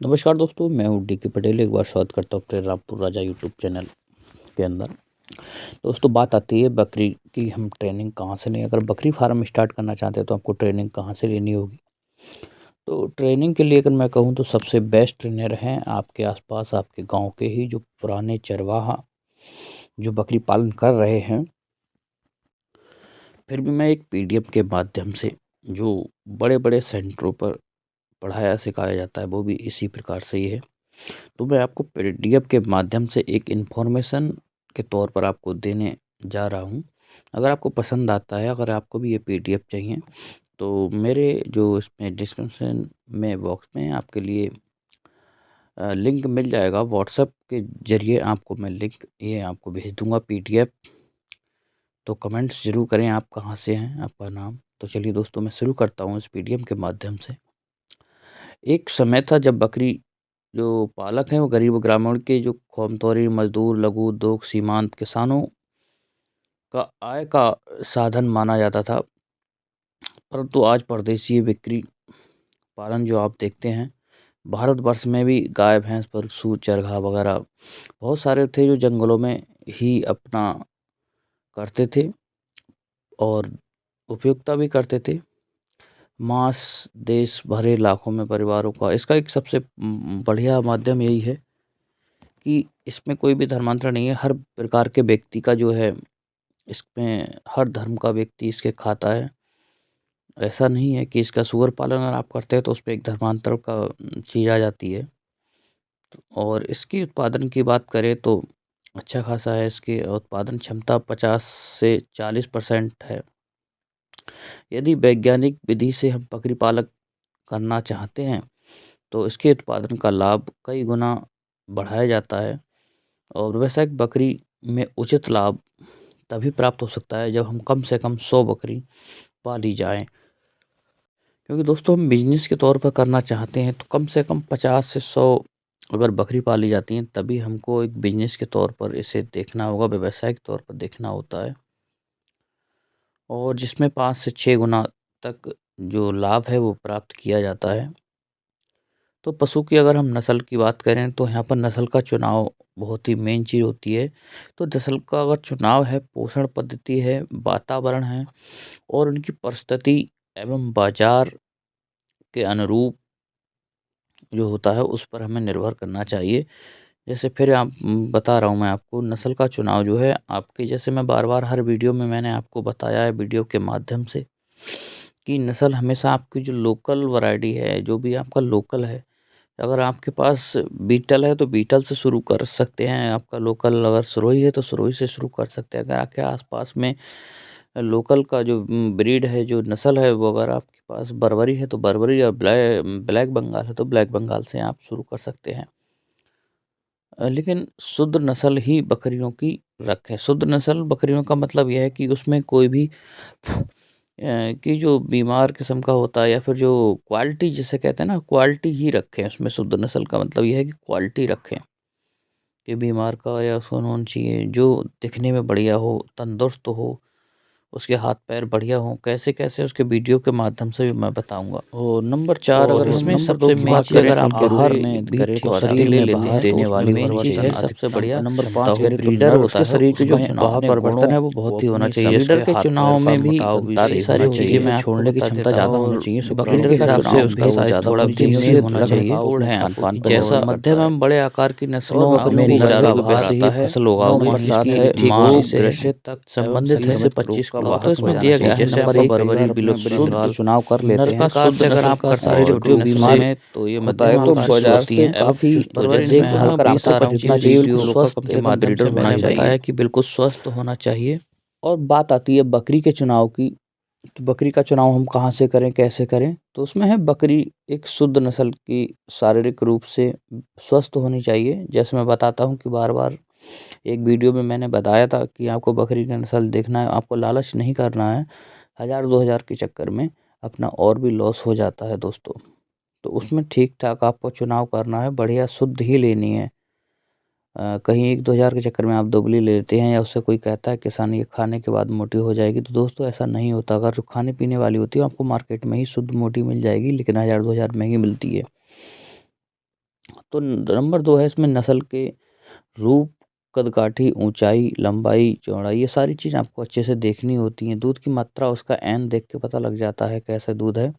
नमस्कार दोस्तों, मैं हूँ डी के पटेल। एक बार स्वागत करता हूँ अपने रामपुर राजा यूट्यूब चैनल के अंदर। दोस्तों, बात आती है बकरी की, हम ट्रेनिंग कहाँ से लें। अगर बकरी फार्म स्टार्ट करना चाहते हैं तो आपको ट्रेनिंग कहाँ से लेनी होगी। तो ट्रेनिंग के लिए अगर मैं कहूँ तो सबसे बेस्ट ट्रेनर हैं आपके आसपास, आपके गांव के ही जो पुराने चरवाहा जो बकरी पालन कर रहे हैं। फिर भी मैं एक पीडीएफ के माध्यम से जो बड़े बड़े सेंटरों पर पढ़ाया सिखाया जाता है वो भी इसी प्रकार से ही है। तो मैं आपको पीडीएफ के माध्यम से एक इन्फॉर्मेशन के तौर पर आपको देने जा रहा हूँ। अगर आपको पसंद आता है, अगर आपको भी ये पीडीएफ चाहिए तो मेरे जो इसमें डिस्क्रिप्शन में बॉक्स में आपके लिए लिंक मिल जाएगा। व्हाट्सएप के ज़रिए आपको मैं लिंक ये आपको भेज दूँगा पीडीएफ। तो कमेंट्स ज़रूर करें आप कहाँ से हैं, आपका नाम। तो चलिए दोस्तों, मैं शुरू करता हूँ इस पीडीएफ के माध्यम से। एक समय था जब बकरी जो पालक हैं वो गरीब ग्रामीण के जो खौमतौरी मजदूर, लघु उद्योग, सीमांत किसानों का आय का साधन माना जाता था। परंतु आज परदेशी बकरी पालन जो आप देखते हैं, भारतवर्ष में भी गाय भैंस पशु चरगाह वगैरह बहुत सारे थे जो जंगलों में ही अपना करते थे और उपयोगिता भी करते थे। मांस देश भरे लाखों में परिवारों का, इसका एक सबसे बढ़िया माध्यम यही है कि इसमें कोई भी धर्मांतरण नहीं है। हर प्रकार के व्यक्ति का जो है, इसमें हर धर्म का व्यक्ति इसके खाता है। ऐसा नहीं है कि इसका सुअर पालन अगर आप करते हैं तो उसपे एक धर्मांतर का चीज़ आ जाती है। और इसकी उत्पादन की बात करें तो अच्छा खासा है। इसकी उत्पादन क्षमता 50 से 40% है। यदि वैज्ञानिक विधि से हम बकरी पालक करना चाहते हैं तो इसके उत्पादन का लाभ कई गुना बढ़ाया जाता है। और व्यावसायिक बकरी में उचित लाभ तभी प्राप्त हो सकता है जब हम कम से कम 100 बकरी पाली जाएं। क्योंकि दोस्तों, हम बिजनेस के तौर पर करना चाहते हैं तो कम से कम 50 से 100 अगर बकरी पाली जाती हैं तभी हमको एक बिजनेस के तौर पर इसे देखना होगा, व्यवसाय के तौर पर देखना होता है। और जिसमें 5 से 6 गुना तक जो लाभ है वो प्राप्त किया जाता है। तो पशु की अगर हम नस्ल की बात करें तो यहाँ पर नस्ल का चुनाव बहुत ही मेन चीज़ होती है। तो नस्ल का अगर चुनाव है, पोषण पद्धति है, वातावरण है और उनकी परिस्थिति एवं बाजार के अनुरूप जो होता है उस पर हमें निर्भर करना चाहिए। जैसे फिर आप बता रहा हूँ मैं आपको, नस्ल का चुनाव जो है आपके, जैसे मैं बार-बार हर वीडियो में मैंने आपको बताया है वीडियो के माध्यम से कि नस्ल हमेशा आपकी जो लोकल वैरायटी है, जो भी आपका लोकल है, अगर आपके पास बीटल है तो बीटल से शुरू कर सकते हैं। आपका लोकल अगर सिरोही है तो सिरोही से शुरू कर सकते हैं। अगर आपके आसपास में लोकल का जो ब्रीड है, जो नस्ल है, वो अगर आपके पास बर्बरी है तो बर्बरी, और ब्लैक बंगाल है तो ब्लैक बंगाल से आप शुरू कर सकते हैं। लेकिन शुद्ध नस्ल ही बकरियों की रखें। शुद्ध नस्ल बकरियों का मतलब यह है कि उसमें कोई भी कि जो बीमार किस्म का होता है या फिर जो क्वालिटी जिसे कहते हैं ना, क्वालिटी ही रखें। उसमें शुद्ध नस्ल का मतलब यह है कि क्वालिटी रखें कि बीमार का या उसको नॉन चाहिए, जो दिखने में बढ़िया हो, तंदुरुस्त हो, उसके हाथ पैर बढ़िया हों। कैसे-कैसे उसके वीडियो के माध्यम से भी मैं बताऊँगा। और नंबर 4, अगर इसमें सबसे मेन चीज़ अगर आप आहार में करें तो शरीर ले लेते हैं देने वाली मेन चीज़ है सबसे बढ़िया। नंबर 5 करें तो ब्रीडर उसके शरीर के जो भाव-परिवर्तन है वो बहुत ही होना चाहिए। ब्रीडर के चुनाव में भी काफ़ी सारी चीज़ें मैं छोड़ने की क्षमता ज़्यादा होनी चाहिए। सो ब्रीडर के हिसाब से उसका साइज़ थोड़ा मध्यम होना चाहिए। खान-पान जैसा मध्यम एवं बड़े आकार की नस्लों में ज़्यादा आहार से ही फसल होगा। नंबर 7 है रोग ग्रसित तक संबंधित है से 25 का वाहक तो इसमें दिया गया है। जैसे आप बर्बरी, बिलोन चुनाव कर लेते हैं, शुद्ध अगर आप कर सारे जो बीमार है तो ये होता है तो बाजार से काफ़ी जैसे हल्का आपको खरीदना चाहिए, बिल्कुल स्वस्थ एवं ब्रीडर होना चाहिए। बताया कि बिल्कुल स्वस्थ होना चाहिए। और बात आती है बकरी के चुनाव की, तो बकरी का चुनाव हम कहाँ से करें, कैसे करें। तो उसमें है बकरी एक शुद्ध नस्ल की शारीरिक रूप से स्वस्थ होनी चाहिए। जैसे मैं बताता हूँ कि बार-बार एक वीडियो में मैंने बताया था कि आपको बकरी का नस्ल देखना है, आपको लालच नहीं करना है। 1000-2000 के चक्कर में अपना और भी लॉस हो जाता है दोस्तों। तो उसमें ठीक-ठाक आपको चुनाव करना है, बढ़िया शुद्ध ही लेनी है। कहीं 1-2000 के चक्कर में आप दुबली ले लेते हैं या उससे कोई कहता है किसान ये खाने के बाद मोटी हो जाएगी, तो दोस्तों ऐसा नहीं होता। अगर जो खाने-पीने वाली होती है आपको मार्केट में ही शुद्ध मोटी मिल जाएगी, लेकिन 1000-2000 महँगी मिलती है। तो नंबर 2 है इसमें नस्ल के रूप, कद-काठी, ऊँचाई, लंबाई, चौड़ाई, ये सारी चीज़ आपको अच्छे से देखनी होती हैं। दूध की मात्रा उसका एन देख के पता लग जाता है कैसा दूध है।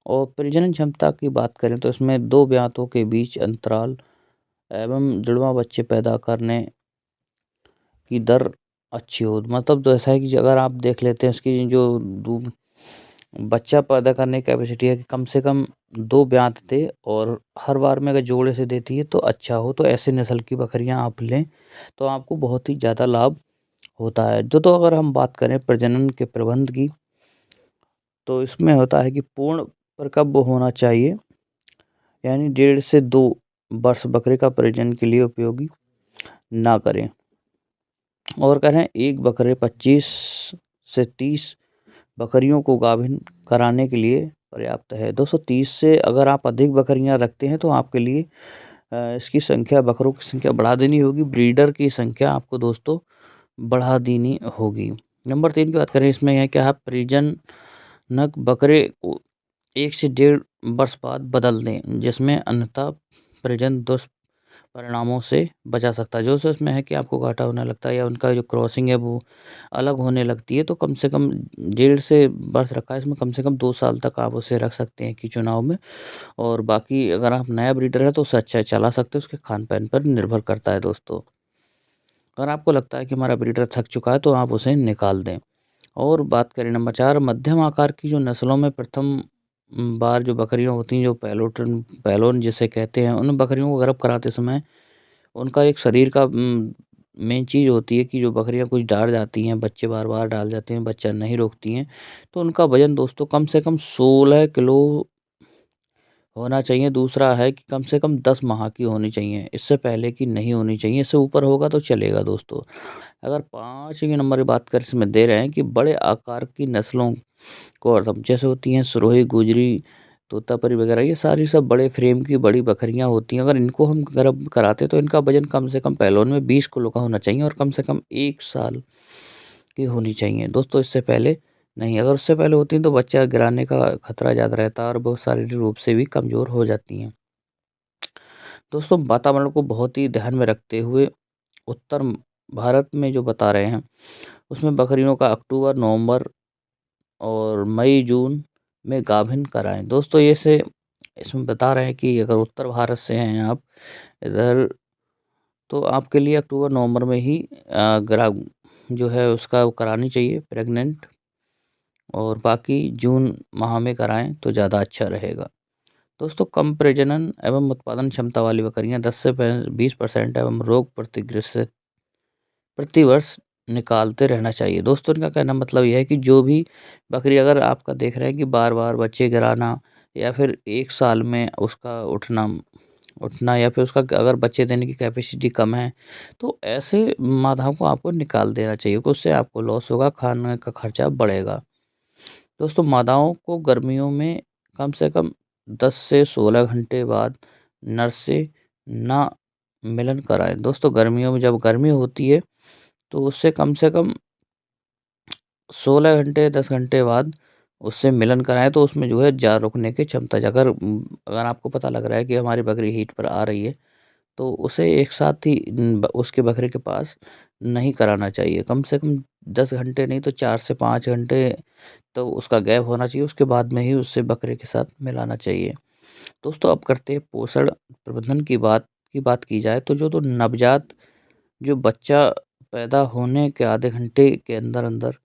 और प्रजनन क्षमता की बात करें तो इसमें 2 ब्यातों के बीच अंतराल एवं जुड़वाँ बच्चे पैदा करने की दर अच्छी हो। मतलब तो ऐसा है कि अगर आप देख लेते हैं इसकी जो बच्चा पैदा करने की कैपेसिटी है कि कम से कम 2 ब्यात दे और हर बार में अगर जोड़े से देती है तो अच्छा हो। तो ऐसे नस्ल की बकरियाँ आप लें तो आपको बहुत ही ज़्यादा लाभ होता है। तो अगर हम बात करें प्रजनन के प्रबंध की, तो इसमें होता है कि पूर्ण परिपक्व होना चाहिए, यानी 1.5 से 2 वर्ष बकरे का प्रजनन के लिए उपयोगी ना करें। और करें एक बकरे 25 से 30 बकरियों को गाभिन कराने के लिए पर्याप्त है। 230 से अगर आप अधिक बकरियां रखते हैं तो आपके लिए इसकी संख्या, बकरों की संख्या बढ़ा देनी होगी। ब्रीडर की संख्या आपको दोस्तों बढ़ा देनी होगी। नंबर 3 की बात करें, इसमें है कि आप परिजनक बकरे को 1 से 1.5 वर्ष बाद बदल दें, जिसमें अन्यथा परिजन दुष्परिणामों से बचा सकता है। जो इसमें है कि आपको घाटा होने लगता है या उनका जो क्रॉसिंग है वो अलग होने लगती है, तो कम से कम 1.5 से वर्ष रखा है, इसमें कम से कम 2 साल तक आप उसे रख सकते हैं कि चुनाव में। और बाकी अगर आप नया ब्रीडर है तो उसे अच्छा चला सकते हैं, उसके खान-पान पर निर्भर करता है दोस्तों। अगर आपको लगता है कि हमारा ब्रीडर थक चुका है तो आप उसे निकाल दें। और बात करें नंबर 4, मध्यम आकार की जो नस्लों में प्रथम बार जो बकरियाँ होती हैं, जो पैलोन जिसे कहते हैं, उन बकरियों को गर्भ कराते समय उनका एक शरीर का मेन चीज़ होती है कि जो बकरियाँ कुछ डाल जाती हैं, बच्चे बार-बार डाल जाते हैं, बच्चा नहीं रोकती हैं, तो उनका वज़न दोस्तों कम से कम 16 किलो होना चाहिए। दूसरा है कि कम से कम 10 माह की होनी चाहिए, इससे पहले की नहीं होनी चाहिए। इससे ऊपर होगा तो चलेगा दोस्तों। अगर 5वें नंबर की बात करें, इसमें दे रहे हैं कि बड़े आकार की नस्लों को अर्थम जैसे होती हैं सिरोही, गुजरी, तोतापरी वगैरह, ये सारी सब बड़े फ्रेम की बड़ी बकरियाँ होती हैं। अगर इनको हम गर्भ कराते तो इनका वज़न कम से कम पहलौन में 20 किलो का होना चाहिए और कम से कम 1 साल की होनी चाहिए। दोस्तों इससे पहले नहीं, अगर उससे पहले होती हैं तो बच्चा गिराने का खतरा ज़्यादा रहता है और बहुत शारीरिक रूप से भी कमज़ोर हो जाती हैं। दोस्तों वातावरण को बहुत ही ध्यान में रखते हुए उत्तर भारत में जो बता रहे हैं, उसमें बकरियों का अक्टूबर, नवंबर और मई, जून में गाभिन कराएँ। दोस्तों ये से इसमें बता रहे हैं कि अगर उत्तर भारत से हैं आप इधर, तो आपके लिए अक्टूबर, नवंबर में ही ग्रा जो है उसका वो करानी चाहिए प्रेग्नेंट, और बाकी जून माह में कराएँ तो ज़्यादा अच्छा रहेगा। दोस्तों कम प्रजनन एवं उत्पादन क्षमता वाली बकरियाँ 10 से 20% एवं रोग प्रतिग्रस्त प्रतिवर्ष निकालते रहना चाहिए। दोस्तों इनका कहना मतलब ये है कि जो भी बकरी अगर आपका देख रहे हैं कि बार-बार बच्चे गिराना या फिर 1 साल में उसका उठना उठना या फिर उसका अगर बच्चे देने की कैपेसिटी कम है, तो ऐसे मादाओं को आपको निकाल देना चाहिए, क्योंकि उससे आपको लॉस होगा, खाने का खर्चा बढ़ेगा। दोस्तों मादाओं को गर्मियों में कम से कम 10 से 16 घंटे बाद नर से ना मिलन कराएँ। दोस्तों गर्मियों में जब गर्मी होती है तो उससे कम से कम 16 घंटे 10 घंटे बाद उससे मिलन कराएँ, तो उसमें जो है ज़्यादा रुकने की क्षमता अगर आपको पता लग रहा है कि हमारी बकरी हीट पर आ रही है, तो उसे एक साथ ही उसके बकरे के पास नहीं कराना चाहिए। कम से कम 10 घंटे नहीं तो 4 से 5 घंटे तो उसका गैप होना चाहिए, उसके बाद में ही उससे बकरे के साथ मिलाना चाहिए। दोस्तों अब करते हैं पोषण प्रबंधन की बात की जाए तो नवजात जो बच्चा पैदा होने के आधे घंटे के अंदर-अंदर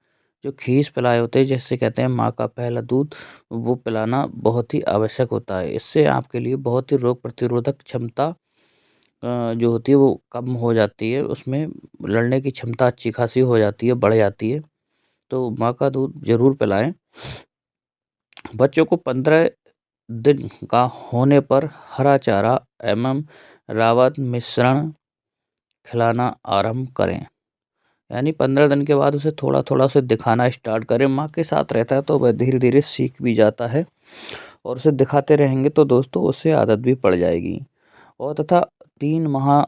जो खीस पिलाए होते हैं, जिसे कहते हैं माँ का पहला दूध, वो पिलाना बहुत ही आवश्यक होता है। इससे आपके लिए बहुत ही रोग प्रतिरोधक क्षमता जो होती है वो कम हो जाती है, उसमें लड़ने की क्षमता अच्छी खासी हो जाती है, बढ़ जाती है। तो माँ का दूध ज़रूर पिलाएँ। बच्चों को 15 दिन का होने पर हरा चारा एवं रावत मिश्रण खिलाना आरंभ करें। यानी 15 दिन के बाद उसे थोड़ा-थोड़ा उसे दिखाना स्टार्ट करें। माँ के साथ रहता है तो वह धीरे-धीरे सीख भी जाता है और उसे दिखाते रहेंगे तो दोस्तों उससे आदत भी पड़ जाएगी। और तथा 3 माह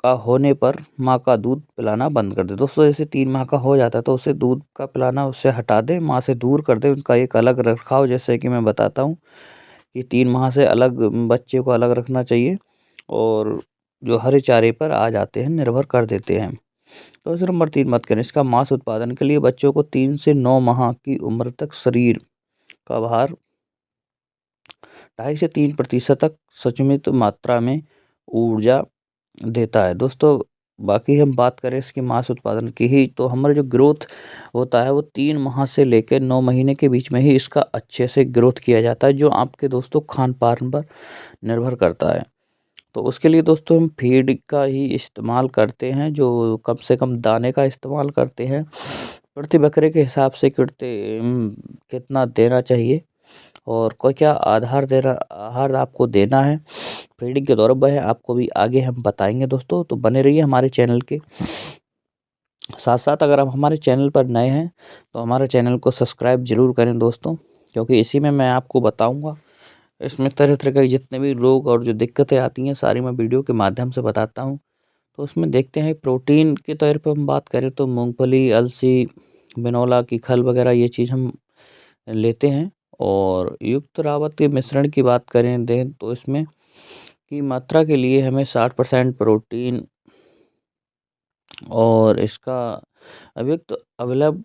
का होने पर माँ का दूध पिलाना बंद कर दें। दोस्तों जैसे 3 माह का हो जाता है तो उसे दूध का पिलाना उससे हटा दें, माँ से दूर कर दें। उनका एक अलग रखाव, जैसे कि मैं बताता हूँ कि 3 माह से अलग बच्चे को अलग रखना चाहिए और जो हरे चारे पर आ जाते हैं, निर्भर कर देते हैं। तो नंबर 3 बात करें, इसका मांस उत्पादन के लिए बच्चों को 3 से 9 माह की उम्र तक शरीर का भार 2.5 से 3% तक सचुमित मात्रा में ऊर्जा देता है। दोस्तों, बाकी हम बात करें इसके मांस उत्पादन की ही, तो हमारा जो ग्रोथ होता है वो 3 माह से लेकर 9 महीने के बीच में ही इसका अच्छे से ग्रोथ किया जाता है, जो आपके दोस्तों खान-पान पर निर्भर करता है। तो उसके लिए दोस्तों हम फीड का ही इस्तेमाल करते हैं, जो कम से कम दाने का इस्तेमाल करते हैं। प्रति बकरे के हिसाब से कितना देना चाहिए और क्या आहार आपको देना है फीडिंग के दौरान, वह आपको भी आगे हम बताएँगे दोस्तों। तो बने रहिए हमारे चैनल के साथ-साथ। अगर आप हमारे चैनल पर नए हैं, तो हमारे चैनल को सब्सक्राइब ज़रूर करें दोस्तों, क्योंकि इसी में मैं आपको बताऊँगा, इसमें तरह-तरह के जितने भी रोग और जो दिक्कतें आती हैं, सारी मैं वीडियो के माध्यम से बताता हूँ। तो उसमें देखते हैं, प्रोटीन के तौर पे हम बात करें तो मूँगफली, अलसी, बिनौला की खल वगैरह ये चीज़ हम लेते हैं। और युक्त रावत के मिश्रण की बात करें दें तो इसमें की मात्रा के लिए हमें 60% प्रोटीन और इसका अव्यक्त अवलभ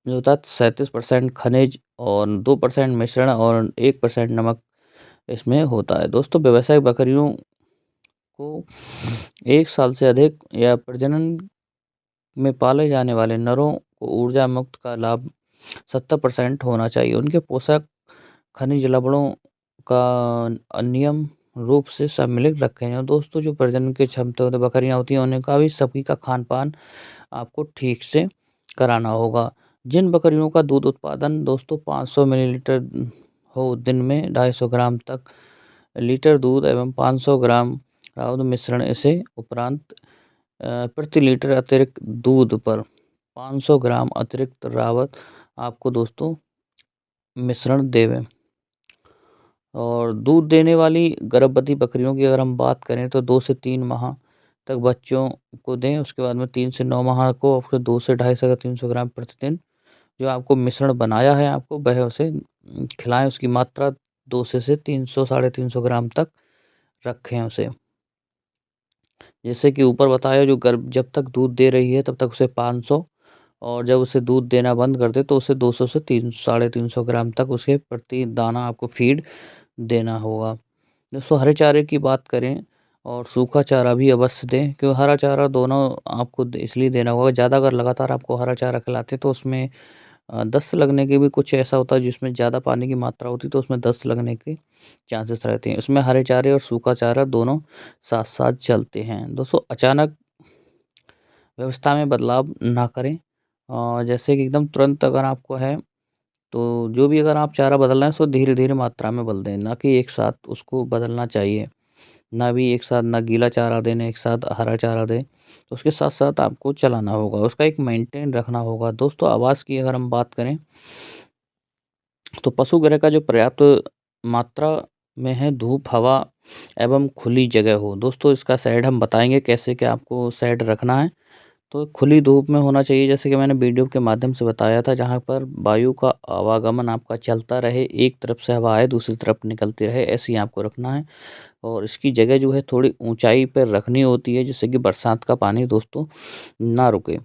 जो होता है 37% खनिज और 2% मिश्रण और 1% नमक इसमें होता है। दोस्तों, व्यावसायिक बकरियों को 1 साल से अधिक या प्रजनन में पाले जाने वाले नरों को ऊर्जा मुक्त का लाभ 70% होना चाहिए। उनके पोषक खनिज लवणों का अनियम रूप से सम्मिलित रखें। और दोस्तों, जो प्रजनन की क्षमता वाली बकरियाँ होती हैं, उनका भी सभी का खान-पान आपको ठीक से कराना होगा। जिन बकरियों का दूध उत्पादन दोस्तों 500 मिलीलीटर हो दिन में, 250 ग्राम तक लीटर दूध एवं 500 ग्राम राउत मिश्रण इसे उपरांत प्रति लीटर अतिरिक्त दूध पर 500 ग्राम अतिरिक्त रावत आपको दोस्तों मिश्रण देवें। और दूध देने वाली गर्भवती बकरियों की अगर हम बात करें तो 2 से 3 माह तक बच्चों को दें। उसके बाद में 3 से 9 माह को आपको 2 से 250 से 300 ग्राम प्रतिदिन जो आपको मिश्रण बनाया है आपको वह उसे खिलाएँ। उसकी मात्रा 2 से 300 साढ़े 300 ग्राम तक रखें उसे। जैसे कि ऊपर बताया, जो गर्भ जब तक दूध दे रही है तब तक उसे 500, और जब उसे दूध देना बंद कर दे तो उसे 200 से 300 साढ़े 300 ग्राम तक उसके प्रति दाना आपको फीड देना होगा। दोस्तों, हरे चारे की बात करें और सूखा चारा भी अवश्य दें, क्योंकि हरा चारा दोनों आपको इसलिए देना होगा। ज़्यादा अगर लगातार आपको हरा चारा खिलाते तो उसमें दस्त लगने के भी कुछ ऐसा होता है, जिसमें ज़्यादा पानी की मात्रा होती है तो उसमें दस्त लगने के चांसेस रहते हैं। उसमें हरे चारे और सूखा चारा दोनों साथ-साथ चलते हैं। दोस्तों, अचानक व्यवस्था में बदलाव ना करें। जैसे कि एकदम तुरंत अगर आपको है, तो जो भी अगर आप चारा बदलना है, सो धीरे-धीरे मात्रा में बदल दें, ना कि एक साथ उसको बदलना चाहिए। ना भी एक साथ ना गीला चारा दें, ना एक साथ हरा चारा दें। तो उसके साथ-साथ आपको चलाना होगा, उसका एक मेंटेन रखना होगा। दोस्तों, आवास की अगर हम बात करें, तो पशुगृह का जो पर्याप्त मात्रा में है धूप, हवा एवं खुली जगह हो। दोस्तों, इसका शेड हम बताएँगे कैसे क्या आपको शेड रखना है। तो खुली धूप में होना चाहिए, जैसे कि मैंने वीडियो के माध्यम से बताया था, जहाँ पर वायु का आवागमन आपका चलता रहे, एक तरफ से हवा आए दूसरी तरफ निकलती रहे, ऐसे ही आपको रखना है। और इसकी जगह जो है थोड़ी ऊंचाई पर रखनी होती है, जिससे कि बरसात का पानी दोस्तों ना रुके।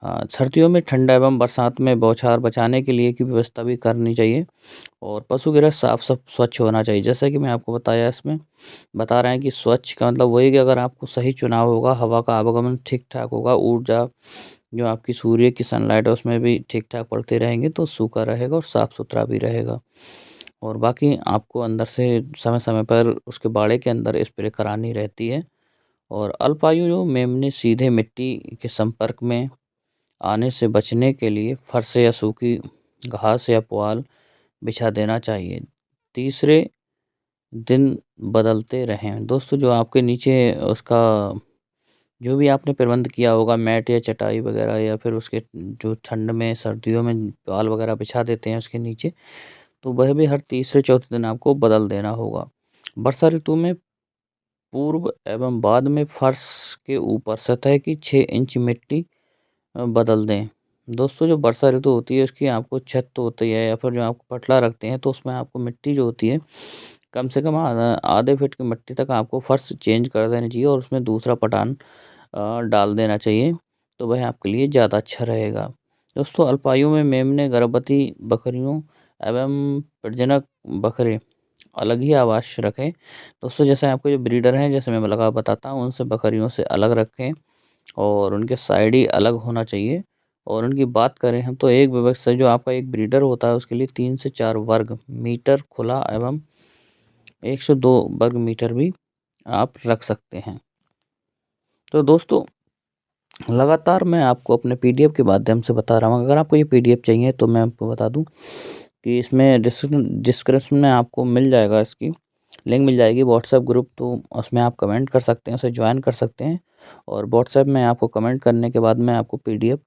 सर्दियों में ठंडा एवं बरसात में बौछार बचाने के लिए की व्यवस्था भी करनी चाहिए। और पशुगृह साफ सब स्वच्छ होना चाहिए। जैसा कि मैं आपको बताया, इसमें बता रहे हैं कि स्वच्छ का मतलब वही कि अगर आपको सही चुनाव होगा, हवा का आवागमन ठीक-ठाक होगा, ऊर्जा जो आपकी सूर्य की सनलाइट है उसमें भी ठीक-ठाक पड़ते रहेंगे, तो सूखा रहेगा और साफ-सुथरा भी रहेगा। और बाकी आपको अंदर से समय-समय पर उसके बाड़े के अंदर स्प्रे करानी रहती है। और अल्पायु जो मेमने सीधे मिट्टी के संपर्क में आने से बचने के लिए फर्श या सूखी घास या पुआल बिछा देना चाहिए। तीसरे दिन बदलते रहें। दोस्तों, जो आपके नीचे उसका जो भी आपने प्रबंध किया होगा, मैट या चटाई वगैरह, या फिर उसके जो ठंड में सर्दियों में पुआल वगैरह बिछा देते हैं उसके नीचे, तो वह भी हर तीसरे चौथे दिन आपको बदल देना होगा। वर्षा ऋतु में पूर्व एवं बाद में फर्श के ऊपर सतह की 6 इंच मिट्टी बदल दें। दोस्तों, जो वर्षा ऋतु होती है उसकी आपको छत तो होती है, या फिर जो आप पटला रखते हैं तो उसमें आपको मिट्टी जो होती है कम से कम आधे फीट की मिट्टी तक आपको फ़र्श चेंज कर देना चाहिए और उसमें दूसरा पटान डाल देना चाहिए, तो वह आपके लिए ज़्यादा अच्छा रहेगा। दोस्तों, अल्पायु में मेमने, गर्भवती बकरियों एवं प्रजनक बकरे अलग ही आवास रखें। दोस्तों, जैसे आपको जो ब्रीडर हैं, जैसे मैं लगा बताता हूँ, उनसे बकरियों से अलग रखें और उनके साइड ही अलग होना चाहिए। और उनकी बात करें हम, तो एक व्यवस्था जो आपका एक ब्रीडर होता है उसके लिए 3 से 4 वर्ग मीटर खुला एवं 102 वर्ग मीटर भी आप रख सकते हैं। तो दोस्तों, लगातार मैं आपको अपने पीडीएफ के माध्यम से बता रहा हूँ। अगर आपको ये पीडीएफ चाहिए तो मैं आपको बता दूँ कि इसमें डिस्क्रिप्शन में आपको मिल जाएगा, इसकी लिंक मिल जाएगी व्हाट्सएप ग्रुप, तो उसमें आप कमेंट कर सकते हैं, उसे ज्वाइन कर सकते हैं। और व्हाट्सएप में आपको कमेंट करने के बाद मैं आपको पीडीएफ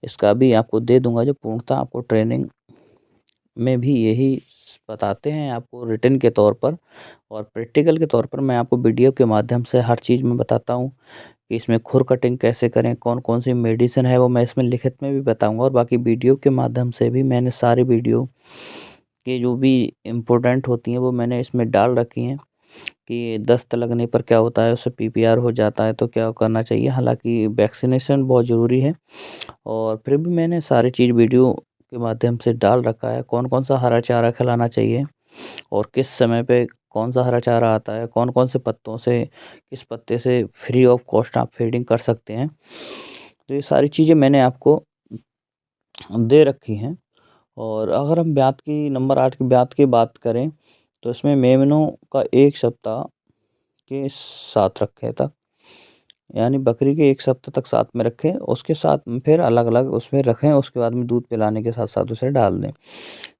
इसका भी आपको दे दूँगा, जो पूर्णतः आपको ट्रेनिंग में भी यही बताते हैं आपको रिटन के तौर पर, और प्रैक्टिकल के तौर पर मैं आपको वीडियो के माध्यम से हर चीज़ में बताता हूँ कि इसमें खुर कटिंग कैसे करें, कौन-कौन सी मेडिसिन है वो मैं इसमें लिखित में भी बताऊँगा, और बाकी वीडियो के माध्यम से भी मैंने सारी वीडियो के जो भी इम्पोर्टेंट होती हैं वो मैंने इसमें डाल रखी हैं कि दस्त लगने पर क्या होता है, उससे पीपीआर हो जाता है तो क्या करना चाहिए। हालाँकि वैक्सीनेशन बहुत ज़रूरी है, और फिर भी मैंने सारी चीज़ वीडियो के माध्यम से डाल रखा है। कौन-कौन सा हरा चारा खिलाना चाहिए और किस समय पे कौन-सा हरा चारा आता है, कौन-कौन से पत्तों से, किस पत्ते से फ्री ऑफ कॉस्ट आप फीडिंग कर सकते हैं। तो ये सारी चीज़ें मैंने आपको दे रखी हैं। और अगर हम ब्यात की नंबर 8 की ब्यात की बात करें, तो इसमें मेमनों का 1 सप्ताह के साथ रखें तक, यानी बकरी के 1 सप्ताह तक साथ में रखें, उसके साथ में फिर अलग-अलग उसमें रखें, उसके बाद में दूध पिलाने के साथ-साथ उसे डाल दें।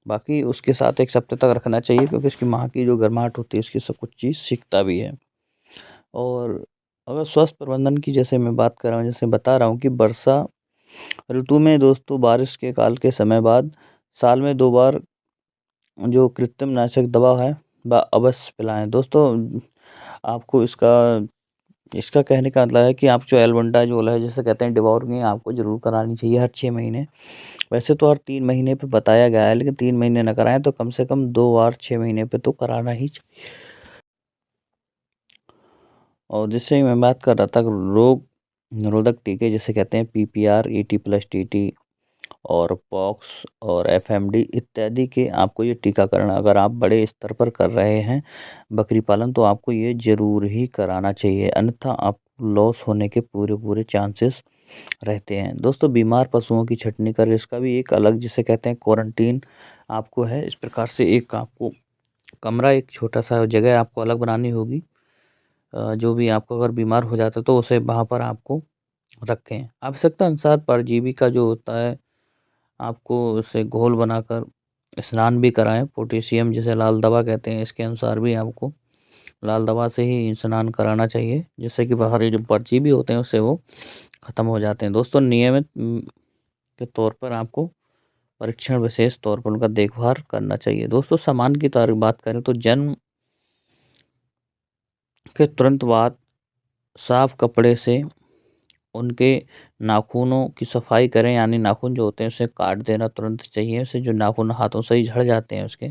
बाकी उसके साथ 1 सप्ताह तक रखना चाहिए, क्योंकि उसकी माँ की जो गर्माहट होती है, उसकी सब कुछ चीज़ सीखता भी है। और अगर स्वास्थ्य प्रबंधन की जैसे मैं बात कर रहा हूँ, जैसे बता रहा हूँ कि वर्षा ऋतु में दोस्तों बारिश के काल के समय बाद साल में 2 बार जो कृंतकनाशक दवा है वह अवश्य पिलाएँ। दोस्तों, आपको इसका इसका कहने का मतलब है कि आप जो एल्बेंडाजोल है, जिसे कहते हैं डिवॉर्मिंग, आपको ज़रूर करानी चाहिए हर 6 महीने। वैसे तो हर 3 महीने पे बताया गया है, लेकिन 3 महीने ना कराएँ तो कम से कम 2 बार 6 महीने पे तो कराना ही चाहिए। और जिससे मैं बात कर रहा था रोग निरोधक टीके, जिसे कहते हैं पीपीआर, ईटी+टीटी और पॉक्स और एफएमडी इत्यादि के, आपको ये टीकाकरण अगर आप बड़े स्तर पर कर रहे हैं बकरी पालन, तो आपको ये ज़रूर ही कराना चाहिए, अन्यथा आप लॉस होने के पूरे चांसेस रहते हैं। दोस्तों, बीमार पशुओं की छँटनी का इसका भी एक अलग, जिसे कहते हैं क्वारंटीन, आपको है। इस प्रकार से एक आपको कमरा, एक छोटा-सा जगह आपको अलग बनानी होगी। जो भी आपको अगर बीमार हो जाता है तो उसे वहाँ पर आपको रखें। आवश्यकता अनुसार परजीवी का जो होता है, आपको उसे घोल बनाकर स्नान भी कराएँ। पोटेशियम, जिसे लाल दवा कहते हैं, इसके अनुसार भी आपको लाल दवा से ही स्नान कराना चाहिए, जिससे कि बाहरी जो परजीवी होते हैं उससे वो ख़त्म हो जाते हैं। दोस्तों, नियमित के तौर पर आपको परीक्षण, विशेष तौर पर उनका देखभाल करना चाहिए। दोस्तों, सामान की बात करें तो जन्म के तुरंत बाद साफ कपड़े से उनके नाखूनों की सफाई करें, यानी नाखून जो होते हैं उसे काट देना तुरंत चाहिए, उससे जो नाखून हाथों से ही झड़ जाते हैं उसके।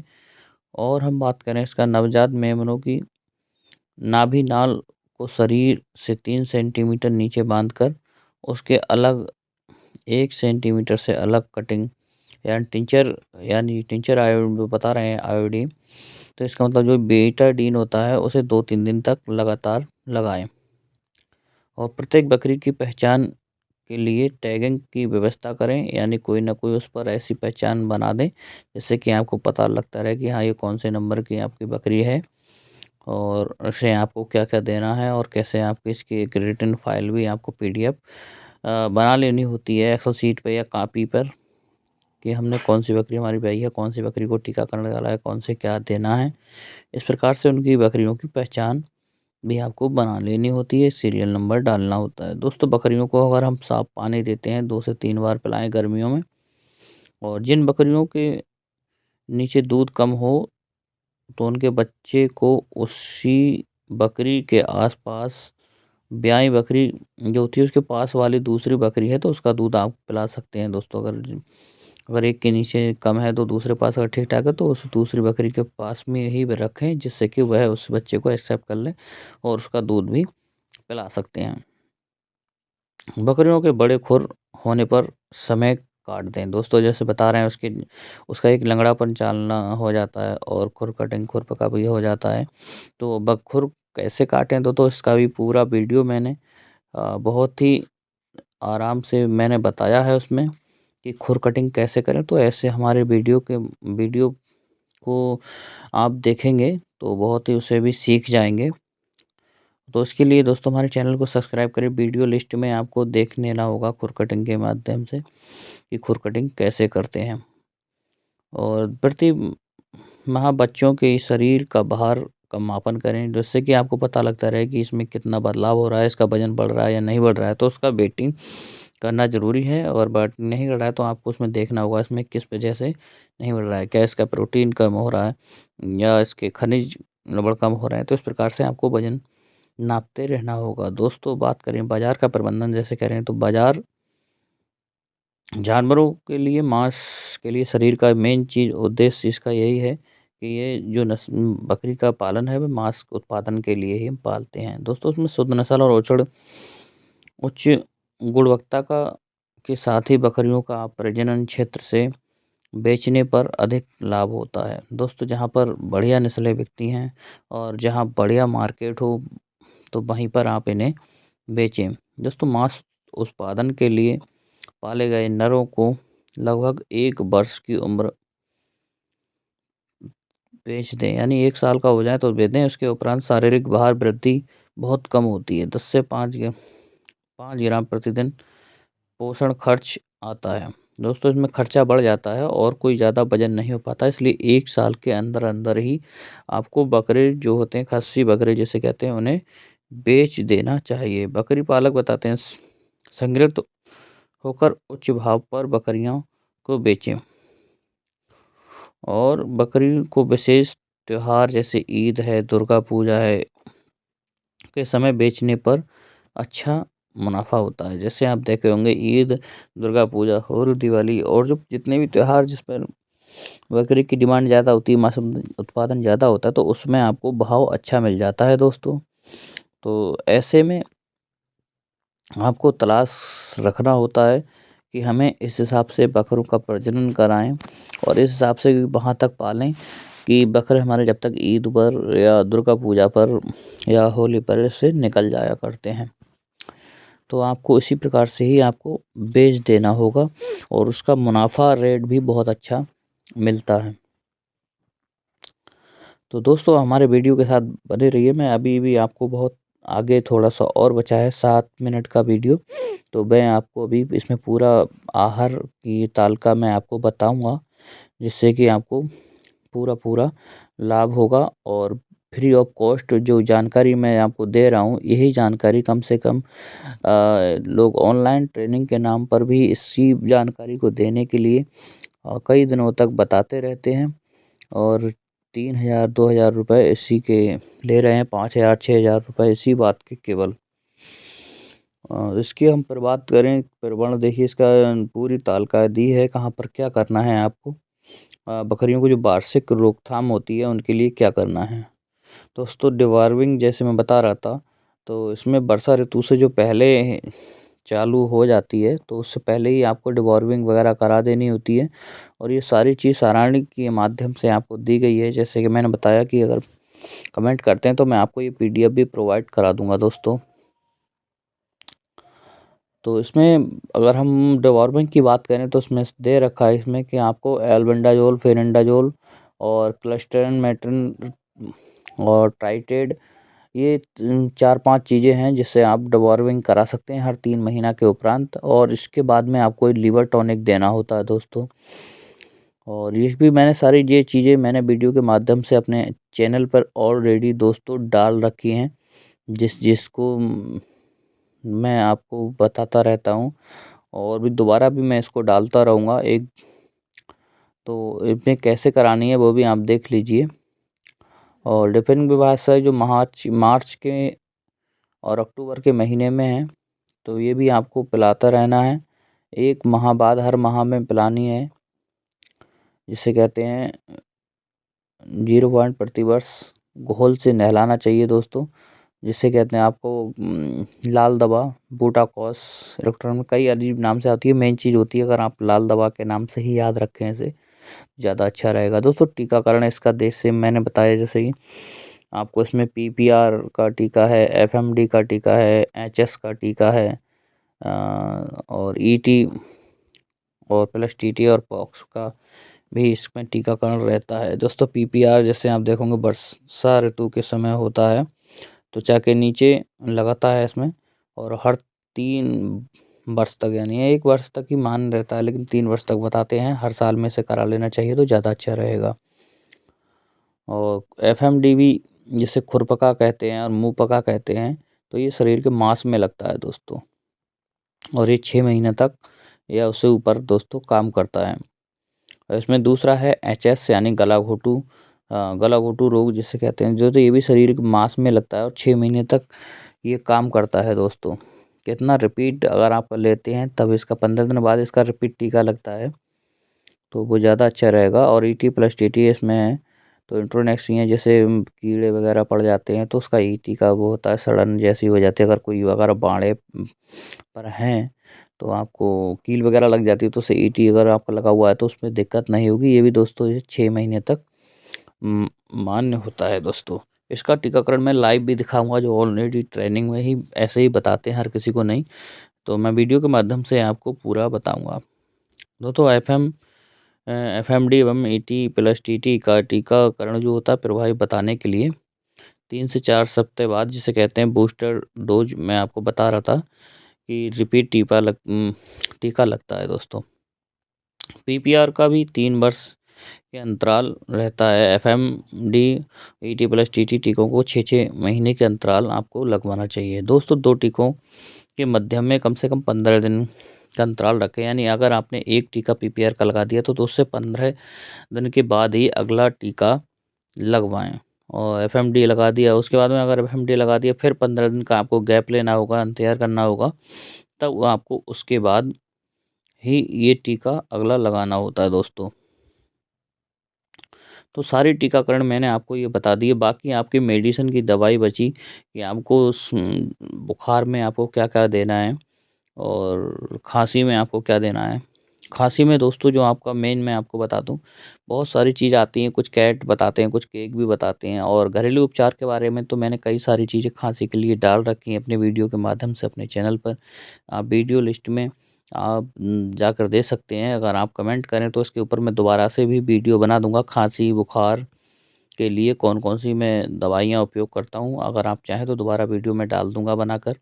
और हम बात करें इसका नवजात मेमनों की, नाभि नाल को शरीर से 3 सेंटीमीटर नीचे बांधकर उसके अलग 1 सेंटीमीटर से अलग कटिंग, यानी टिंचर आयोडीन बता रहे हैं, आयोडीन। तो इसका मतलब जो बेटाडीन होता है उसे 2-3 दिन तक लगातार लगाएं। और प्रत्येक बकरी की पहचान के लिए टैगिंग की व्यवस्था करें, यानी कोई ना कोई उस पर ऐसी पहचान बना दें जिससे कि आपको पता लगता रहे कि हाँ, ये कौन से नंबर की आपकी बकरी है, और उसे आपको क्या-क्या देना है, और कैसे आपकी इसकी एक रिटन फाइल भी आपको पीडीएफ बना लेनी होती है एक्सेल शीट पे या कॉपी पर, कि हमने कौन सी बकरी हमारी ब्याई है, कौन सी बकरी को टीकाकरण डाला है, कौन से क्या देना है। इस प्रकार से उनकी बकरियों की पहचान भी आपको बना लेनी होती है, सीरियल नंबर डालना होता है। दोस्तों, बकरियों को अगर हम साफ पानी देते हैं 2 से 3 बार पिलाएँ गर्मियों में, और जिन बकरियों के नीचे दूध कम हो तो उनके बच्चे को उसी बकरी के आस-पास ब्याई बकरी जो होती है उसके पास वाली दूसरी बकरी है तो उसका दूध आप पिला सकते हैं दोस्तों। अगर अगर एक के नीचे कम है तो दूसरे पास अगर ठीक-ठाक है तो उस दूसरी बकरी के पास में ही रखें, जिससे कि वह उस बच्चे को एक्सेप्ट कर ले और उसका दूध भी पिला सकते हैं। बकरियों के बड़े खुर होने पर समय काट दें। दोस्तों जैसे बता रहे हैं उसका एक लंगड़ापन चालना हो जाता है और खुर कटिंग खुर पका भी हो जाता है। तो खुर कैसे काटें तो इसका भी पूरा वीडियो मैंने बहुत ही आराम से मैंने बताया है उसमें कि खुर कटिंग कैसे करें। तो ऐसे हमारे वीडियो को आप देखेंगे तो बहुत ही उससे भी सीख जाएँगे। तो इसके लिए दोस्तों हमारे चैनल को सब्सक्राइब करें। वीडियो लिस्ट में आपको देख लेना होगा खुर कटिंग के माध्यम से कि खुर कटिंग कैसे करते हैं। और प्रति माह बच्चों के शरीर का भार का मापन करें, जिससे कि आपको पता लगता रहे कि इसमें कितना बदलाव हो रहा है, इसका वज़न बढ़ रहा है या नहीं बढ़ रहा है। तो उसका वेटिंग करना ज़रूरी है और नहीं बढ़ रहा है तो आपको उसमें देखना होगा इसमें किस वजह से नहीं बढ़ रहा है। क्या इसका प्रोटीन कम हो रहा है या इसके खनिज लवण कम हो रहे हैं। तो इस प्रकार से आपको वज़न नापते रहना होगा। दोस्तों बात करें बाज़ार का प्रबंधन जैसे कह रहे हैं तो बाज़ार जानवरों के लिए मांस के लिए शरीर का मेन चीज़ उद्देश्य इसका यही है कि ये जो बकरी का पालन है वह मांस उत्पादन के लिए ही हम पालते हैं। दोस्तों उसमें शुद्ध नस्ल और उच्च गुणवत्ता का के साथ ही बकरियों का प्रजनन क्षेत्र से बेचने पर अधिक लाभ होता है। दोस्तों जहाँ पर बढ़िया नस्लें बिकती हैं और जहाँ बढ़िया मार्केट हो तो वहीं पर आप इन्हें बेचें। दोस्तों मांस उत्पादन के लिए पाले गए नरों को लगभग 1 वर्ष की उम्र बेच दें, यानी 1 साल का हो जाए तो बेच दें। उसके उपरांत शारीरिक भार वृद्धि बहुत कम होती है। 10 से 5 ग्राम प्रतिदिन पोषण खर्च आता है। दोस्तों इसमें खर्चा बढ़ जाता है और कोई ज़्यादा वज़न नहीं हो पाता, इसलिए 1 साल के अंदर-अंदर ही आपको बकरे जो होते हैं, खस्सी बकरे जिसे कहते हैं, उन्हें बेच देना चाहिए। बकरी पालक बताते हैं संग्रहित होकर उच्च भाव पर बकरियों को बेचें और बकरी को विशेष त्योहार जैसे ईद है, दुर्गा पूजा है के समय बेचने पर अच्छा मुनाफा होता है। जैसे आप देखे होंगे ईद, दुर्गा पूजा और दिवाली और जो जितने भी त्योहार जिस पर बकरी की डिमांड ज़्यादा होती है, मांस उत्पादन ज़्यादा होता है तो उसमें आपको भाव अच्छा मिल जाता है दोस्तों। तो ऐसे में आपको तलाश रखना होता है कि हमें इस हिसाब से बकरों का प्रजनन कराएँ और इस हिसाब से वहाँ तक पालें कि बकरे हमारे जब तक ईद पर या दुर्गा पूजा पर या होली पर से निकल जाया करते हैं। तो आपको इसी प्रकार से ही आपको बेच देना होगा और उसका मुनाफ़ा रेट भी बहुत अच्छा मिलता है। तो दोस्तों हमारे वीडियो के साथ बने रहिए। मैं अभी भी आपको बहुत आगे थोड़ा-सा और बचा है 7 मिनट का वीडियो, तो मैं आपको अभी इसमें पूरा आहार की तालिका मैं आपको बताऊँगा, जिससे कि आपको पूरा लाभ होगा और फ्री ऑफ कॉस्ट जो जानकारी मैं आपको दे रहा हूँ, यही जानकारी कम से कम लोग ऑनलाइन ट्रेनिंग के नाम पर भी इसी जानकारी को देने के लिए कई दिनों तक बताते रहते हैं और 3000 2000 रुपए इसी के ले रहे हैं, 5000 6000 रुपए इसी बात के केवल। इसकी हम पर बात करें प्रवण देखिए इसका पूरी तालिका दी है, कहाँ पर क्या करना है आपको। बकरियों को जो वार्षिक रोकथाम होती है उनके लिए क्या करना है। दोस्तों डिवॉर्मिंग जैसे मैं बता रहा था, तो इसमें वर्षा ऋतु से जो पहले चालू हो जाती है, तो उससे पहले ही आपको डिवॉर्मिंग वगैरह करा देनी होती है और ये सारी चीज़ सारणी के माध्यम से आपको दी गई है। जैसे कि मैंने बताया कि अगर कमेंट करते हैं तो मैं आपको ये पीडीएफ भी प्रोवाइड करा दूँगा दोस्तों। तो इसमें अगर हम डिवॉर्मिंग की बात करें तो इसमें दे रखा है इसमें कि आपको एल्बेंडाजोल, फेनेंडाजोल और क्लस्टरिन, मेट्रिन और ट्राइटेड ये 4-5 चीज़ें हैं जिससे आप डिवॉर्मिंग करा सकते हैं हर 3 महीना के उपरांत और इसके बाद में आपको लिवर टॉनिक देना होता है दोस्तों। और ये भी मैंने सारी ये चीज़ें मैंने वीडियो के माध्यम से अपने चैनल पर ऑलरेडी दोस्तों डाल रखी हैं, जिसको मैं आपको बताता रहता हूँ और भी दोबारा भी मैं इसको डालता रहूँगा तो इसमें कैसे करानी है वो भी आप देख लीजिए। और डिफेंस विभाग से जो मार्च के और अक्टूबर के महीने में है, तो ये भी आपको पिलाता रहना है। 1 माह बाद हर माह में पिलानी है जिसे कहते हैं 0 पॉइंट प्रति वर्ष घोल से नहलाना चाहिए दोस्तों। जिससे कहते हैं आपको लाल दवा, बूटाकॉस, इलेक्ट्रॉन में कई अजीब नाम से आती है, मेन चीज़ होती है अगर आप लाल दवा के नाम से ही याद रखें इसे, ज़्यादा अच्छा रहेगा दोस्तों। टीकाकरण इसका देश से मैंने बताया, जैसे कि आपको इसमें पीपीआर का टीका है, एफएमडी का टीका है, एचएस का टीका है, और ईटी और प्लस टीटी और पॉक्स का भी इसमें टीकाकरण रहता है दोस्तों। पीपीआर जैसे आप देखोगे वर्षा ऋतु के समय होता है, त्वचा के नीचे लगाता है इसमें, और हर 3 वर्ष तक, यानी 1 वर्ष तक ही मान रहता है, लेकिन 3 वर्ष तक बताते हैं, हर साल में से करा लेना चाहिए तो ज़्यादा अच्छा रहेगा। और एफएमडीवी जिसे खुरपका कहते हैं और मुंहपका कहते हैं, तो ये शरीर के मांस में लगता है दोस्तों, और ये 6 महीने तक या उससे ऊपर दोस्तों काम करता है। और इसमें दूसरा है एचएस यानी गला घोटू रोग जिसे कहते हैं, जो तो ये भी शरीर के मांस में लगता है और 6 महीने तक ये काम करता है दोस्तों। कितना रिपीट अगर आप लेते हैं तब इसका 15 दिन बाद इसका रिपीट टीका लगता है, तो वो ज़्यादा अच्छा रहेगा। और ईटी प्लस टीटी इसमें है, तो इंट्रोनेक्सिया जैसे कीड़े वगैरह पड़ जाते हैं तो उसका ईटी का वो होता है, सड़न जैसी हो जाती है। अगर कोई अगर बाड़े पर हैं तो आपको कील वगैरह लग जाती है, तो उससे ईटी अगर आपका लगा हुआ है तो उसमें दिक्कत नहीं होगी। ये भी दोस्तों ये 6 महीने तक मान्य होता है दोस्तों। इसका टीकाकरण मैं लाइव भी दिखाऊंगा, जो ऑलरेडी ट्रेनिंग में ही ऐसे ही बताते हैं, हर किसी को नहीं, तो मैं वीडियो के माध्यम से आपको पूरा बताऊंगा दोस्तों। एफएमडी एवं ईटी प्लस टीटी का टीकाकरण जो होता है प्रभावी बताने के लिए 3 से 4 सप्ताह बाद, जिसे कहते हैं बूस्टर डोज, मैं आपको बता रहा था कि रिपीट टीका लगता है दोस्तों। पीपीआर का भी 3 वर्ष के अंतराल रहता है। एफएमडी ईटी प्लस टीटी टीकों को 6 महीने के अंतराल आपको लगवाना चाहिए दोस्तों। 2 टीकों के मध्य में कम से कम 15 दिन का अंतराल रखें, यानी अगर आपने एक टीका पीपीआर का लगा दिया तो उससे 15 दिन के बाद ही अगला टीका लगवाएं। और एफएमडी लगा दिया, उसके बाद में अगर एफएमडी लगा दिया फिर 15 दिन का आपको गैप लेना होगा, इंतजार करना होगा, तब आपको उसके बाद ही ये टीका अगला लगाना होता है दोस्तों। तो सारी टीकाकरण मैंने आपको ये बता दिए। बाकी आपकी मेडिसिन की दवाई बची कि आपको उस बुखार में आपको क्या क्या देना है और खांसी में आपको क्या देना है। खांसी में दोस्तों जो आपका मेन मैं आपको बता दूं, बहुत सारी चीज़ आती हैं, कुछ कैट बताते हैं, कुछ केक भी बताते हैं, और घरेलू उपचार के बारे में तो मैंने कई सारी चीज़ें खांसी के लिए डाल रखी हैं अपने वीडियो के माध्यम से अपने चैनल पर। आप वीडियो लिस्ट में आप जाकर दे सकते हैं। अगर आप कमेंट करें तो इसके ऊपर मैं दोबारा से भी वीडियो बना दूंगा, खांसी बुखार के लिए कौन कौन सी मैं दवाइयाँ उपयोग करता हूँ। अगर आप चाहें तो दोबारा वीडियो में डाल दूंगा बनाकर।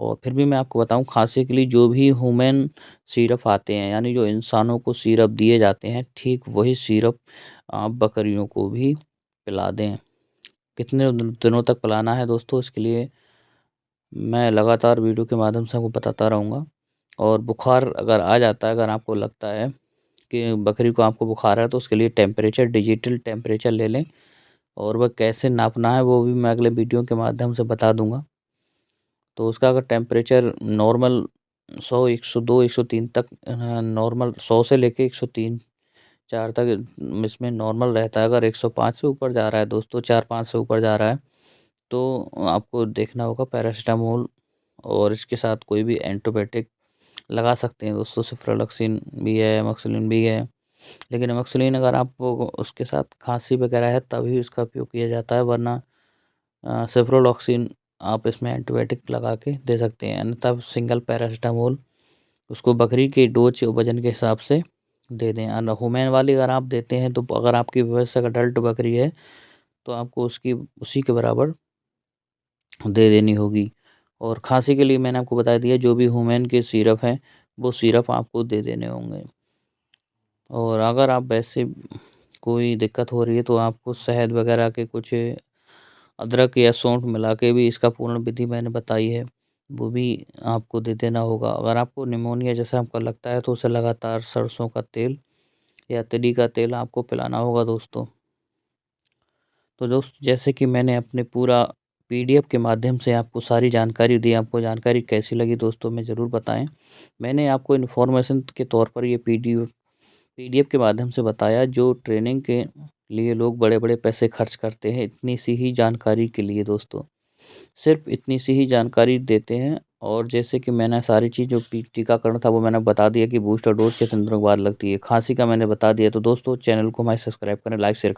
और फिर भी मैं आपको बताऊं, खांसी के लिए जो भी ह्यूमन सिरप आते हैं, यानी जो इंसानों को सिरप दिए जाते हैं, ठीक वही सिरप आप बकरियों को भी पिला दें। कितने दिनों तक पिलाना है दोस्तों, इसके लिए मैं लगातार वीडियो के माध्यम से आपको बताता रहूँगा। और बुखार अगर आ जाता है, अगर आपको लगता है कि बकरी को आपको बुखार है, तो उसके लिए टेम्परेचर, डिजिटल टेम्परेचर ले लें, और वह कैसे नापना है वो भी मैं अगले वीडियो के माध्यम से बता दूंगा। तो उसका अगर टेम्परेचर नॉर्मल 100, 102, 103 तक, नॉर्मल 100 से लेके 103, 4 तक इसमें नॉर्मल रहता है। अगर 105 से ऊपर जा रहा है दोस्तों, 4-5 से ऊपर जा रहा है, तो आपको देखना होगा पैरासीटामोल, और इसके साथ कोई भी एंटीबायोटिक लगा सकते हैं दोस्तों। सिफ्रोलक्सिन भी है, एमोक्सिलिन भी है, लेकिन एमोक्सिलिन अगर आपको उसके साथ खांसी वगैरह है तभी उसका उपयोग किया जाता है, वरना सेफ्रोलॉक्सिन आप इसमें एंटीबायोटिक लगा के दे सकते हैं। अन्यथा सिंगल पैरासीटामोल उसको बकरी के डोज वजन के हिसाब से दे दें। ह्यूमन वाली अगर आप देते हैं, तो अगर आपकी वैसे अडल्ट बकरी है तो आपको उसकी उसी के बराबर दे देनी होगी। और खांसी के लिए मैंने आपको बता दिया, जो भी ह्यूमन के सिरप हैं वो सिरप आपको दे देने होंगे। और अगर आप वैसे कोई दिक्कत हो रही है तो आपको शहद वगैरह के कुछ अदरक या सौंठ मिला के भी, इसका पूर्ण विधि मैंने बताई है, वो भी आपको दे देना होगा। अगर आपको निमोनिया जैसा आपको लगता है तो उसे लगातार सरसों का तेल या तिल का तेल आपको पिलाना होगा दोस्तों। तो दोस्त, जैसे कि मैंने अपने पूरा पीडीएफ के माध्यम से आपको सारी जानकारी दी, आपको जानकारी कैसी लगी दोस्तों में ज़रूर बताएं। मैंने आपको इन्फॉर्मेशन के तौर पर ये पीडीएफ पीडीएफ के माध्यम से बताया, जो ट्रेनिंग के लिए लोग बड़े-बड़े पैसे खर्च करते हैं, इतनी सी ही जानकारी के लिए दोस्तों। सिर्फ़ इतनी सी ही जानकारी देते हैं और जैसे कि मैंने सारी चीज़ जो टीकाकरण था वो मैंने बता दिया कि बूस्टर डोज़ कितने दिनों के बाद लगती है। खाँसी का मैंने बता दिया। तो दोस्तों चैनल को हमारे सब्सक्राइब करें, लाइक शेयर